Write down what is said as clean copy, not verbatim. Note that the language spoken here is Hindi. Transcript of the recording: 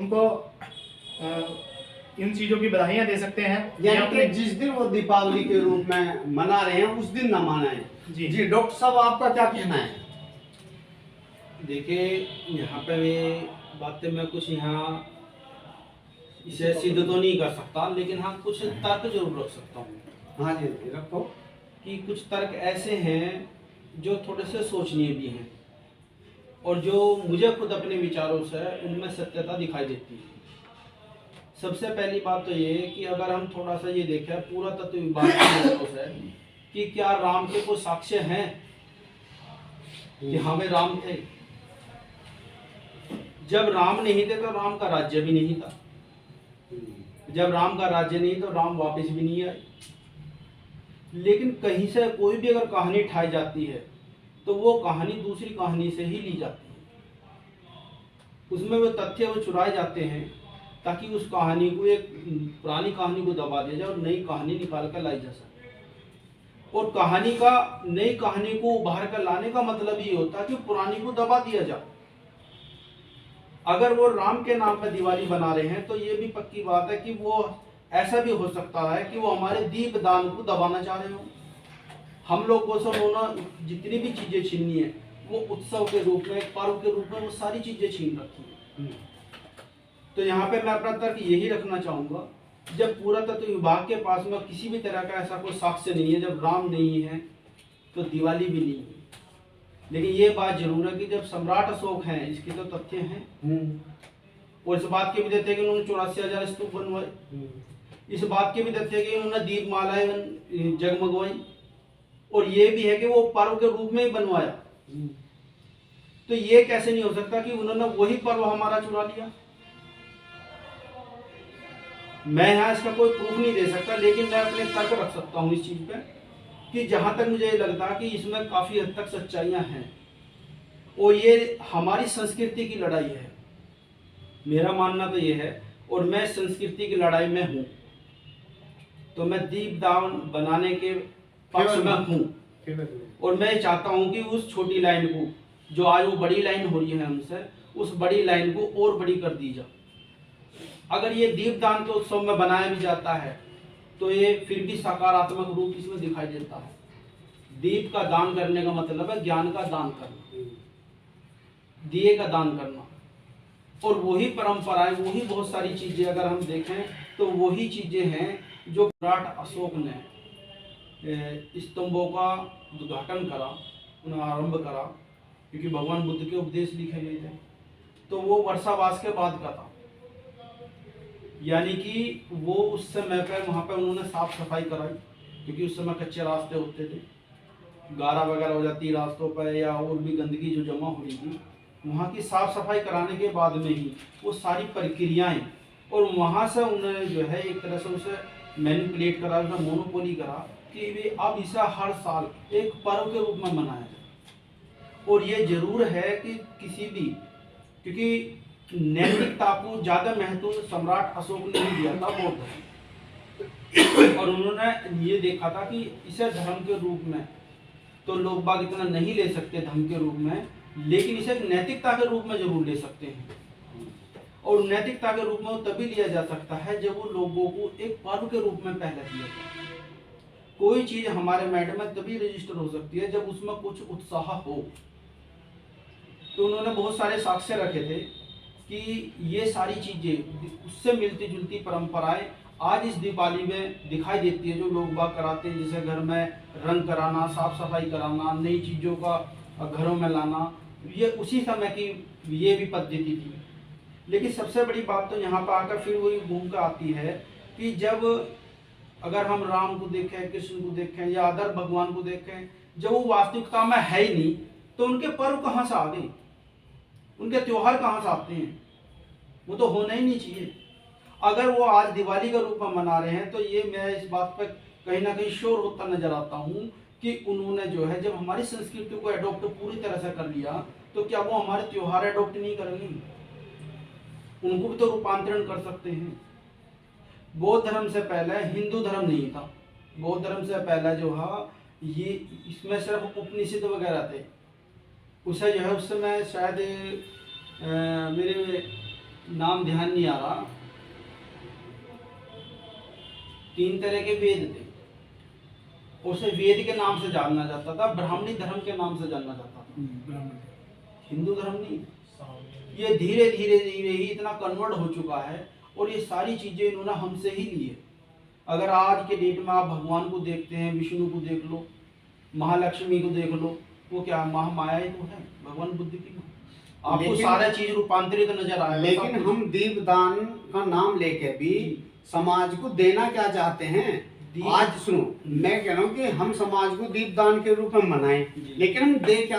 उनको इन चीज़ों की बधाइयाँ दे सकते हैं। यानी कि जिस दिन वो दीपावली के रूप में मना रहे हैं उस दिन न मनाएं। जी डॉक्टर साहब, आपका क्या कहना है? देखिए, यहाँ पे बातें मैं कुछ यहाँ इसे सिद्ध तो नहीं कर सकता, लेकिन हाँ कुछ तर्क जरूर रख सकता हूँ। हाँ जी, रखो। कि कुछ तर्क ऐसे हैं जो थोड़े से सोचनीय भी हैं और जो मुझे खुद अपने विचारों से उनमें सत्यता दिखाई देती है। सबसे पहली बात तो ये है कि अगर हम थोड़ा सा ये देखें पूरा तत्व विभाग की नजरों से कि क्या राम के कोई साक्ष्य हैं कि हाँ वे राम थे। जब राम नहीं थे तो राम का राज्य भी नहीं था। जब राम का राज्य नहीं तो राम वापस भी नहीं आए। लेकिन कहीं से कोई भी अगर कहानी ठाई जाती है तो वो कहानी दूसरी कहानी से ही ली जाती है। उसमें वो तथ्य वो चुराए जाते हैं ताकि उस कहानी को, एक पुरानी कहानी को दबा दिया जाए और नई कहानी निकाल कर लाई जा सके। और कहानी का, नई कहानी को उभार कर लाने का मतलब ये होता है कि पुरानी को दबा दिया जाए। अगर वो राम के नाम पर दिवाली बना रहे हैं तो ये भी पक्की बात है कि वो ऐसा भी हो सकता है कि वो हमारे दीप दान को दबाना चाह रहे हो। हम लोग को सब होना, जितनी भी चीजें छीननी है वो उत्सव के रूप में, पर्व के रूप में वो सारी चीजें छीन रखी है। तो यहाँ पे मैं अपना तर्क यही रखना चाहूंगा, जब पूरा तत्व विभाग के पास में किसी भी तरह का ऐसा कोई साक्ष्य नहीं है, जब राम नहीं है तो दिवाली भी नहीं है। लेकिन ये बात जरूर है कि जब सम्राट अशोक हैं, इसके तो तथ्य हैं और इस बात के भी तथ्य है कि उन्होंने 84,000 स्तूप बनवाए। इस बात के भी तथ्य है कि उन्होंने दीप मालाएं जगमगवाई और ये भी है कि वो पर्व के रूप में ही बनवाया। तो ये कैसे नहीं हो सकता कि उन्होंने वही पर्व हमारा चुरा लिया। मैं यहाँ इसका कोई प्रूफ नहीं दे सकता, लेकिन मैं अपने तर्क रख सकता हूँ इस चीज पे कि जहां तक मुझे ये लगता है कि इसमें काफी हद तक सच्चाइयां हैं और ये हमारी संस्कृति की लड़ाई है। मेरा मानना तो ये है और मैं संस्कृति की लड़ाई में हूँ, तो मैं दीपदान बनाने के पक्ष में हूँ और मैं चाहता हूँ कि उस छोटी लाइन को, जो आज वो बड़ी लाइन हो रही है हमसे, उस बड़ी लाइन को और बड़ी कर दी जाए। अगर ये दीपदान के उत्सव में बनाया भी जाता है तो ये फिर भी सकारात्मक रूप इसमें दिखाई देता है। दीप का दान करने का मतलब है ज्ञान का दान करना, दिए का दान करना। और वही परंपराएं, वही बहुत सारी चीजें अगर हम देखें तो वही चीजें हैं जो सम्राट अशोक ने स्तंभों का उद्घाटन करा, उन्हें आरंभ करा, क्योंकि भगवान बुद्ध के उपदेश लिखे गए थे। तो वो वर्षावास के बाद का था, यानी कि वो उस समय पर वहाँ पर उन्होंने साफ सफाई कराई, क्योंकि उस समय कच्चे रास्ते होते थे, गारा वगैरह हो जाती रास्तों पर या और भी गंदगी जो जमा हो रही थी। वहाँ की साफ सफाई कराने के बाद में ही वो सारी प्रक्रियाएं, और वहाँ से उन्होंने जो है एक तरह से उसे मैनिपुलेट करा, उसे मोनोपोली करा कि वे अब इसे हर साल एक पर्व के रूप में मनाया जाए। और ये जरूर है कि किसी भी, क्योंकि नैतिकता को ज्यादा महत्व सम्राट अशोक ने नहीं दिया था बौद्ध धर्म, और उन्होंने ये देखा था कि इसे धर्म के रूप में तो लोग बाग इतना नहीं ले सकते धर्म के रूप में, लेकिन इसे नैतिकता के रूप में जरूर ले सकते हैं। और नैतिकता के रूप में वो तभी लिया जा सकता है जब वो लोगों को एक पर्व के रूप में पहले दिया जाए। कोई चीज हमारे माइंड में तभी रजिस्टर हो सकती है जब उसमें कुछ उत्साह हो। तो उन्होंने बहुत सारे साक्ष्य रखे थे कि ये सारी चीजें, उससे मिलती जुलती परंपराएं आज इस दिवाली में दिखाई देती है, जो लोग बाग कराते हैं, जैसे घर में रंग कराना, साफ सफाई कराना, नई चीजों का घरों में लाना, ये उसी समय की ये भी पद्धति थी। लेकिन सबसे बड़ी बात तो यहाँ पर आकर फिर वही घूम कर आती है कि जब अगर हम राम को देखें, कृष्ण को देखें या अदर भगवान को देखें, जब वो वास्तविकता में है ही नहीं तो उनके पर्व कहाँ से आ गए, उनके त्योहार कहाँ से आते हैं? वो तो होना ही नहीं चाहिए। अगर वो आज दिवाली का रूप में मना रहे हैं तो ये मैं इस बात पर कहीं ना कहीं श्योर होता नजर आता हूँ कि उन्होंने जो है जब हमारी संस्कृति को एडॉप्ट पूरी तरह से कर लिया तो क्या वो हमारे त्योहार एडॉप्ट नहीं करेंगे? उनको भी तो रूपांतरण कर सकते हैं। बौद्ध धर्म से पहले हिंदू धर्म नहीं था। बौद्ध धर्म से पहले जो है ये इसमें सिर्फ उपनिषद वगैरह थे। उसे जो है उस समय शायद मेरे नाम ध्यान नहीं आ रहा, 3 तरह के वेद थे। उसे वेद के नाम से जानना जाता था, ब्राह्मणी धर्म के नाम से जानना जाता था, हिंदू धर्म नहीं। ये धीरे धीरे धीरे ही इतना कन्वर्ट हो चुका है, और ये सारी चीजें इन्होंने हमसे ही ली है। अगर आज के डेट में आप भगवान को देखते हैं, विष्णु को देख लो, महालक्ष्मी को देख लो, वो क्या महामाया ही तो है, भगवान बुद्ध की माँ। आपको सारा चीज रूपांतरित नजर आएगा। लेकिन हम दीपदान का नाम लेके भी समाज को देना क्या चाहते हैं? आज सुनो, मैं कह रहा हूँ कि हम समाज को दीपदान के रूप में मनाएं, लेकिन हम दे क्या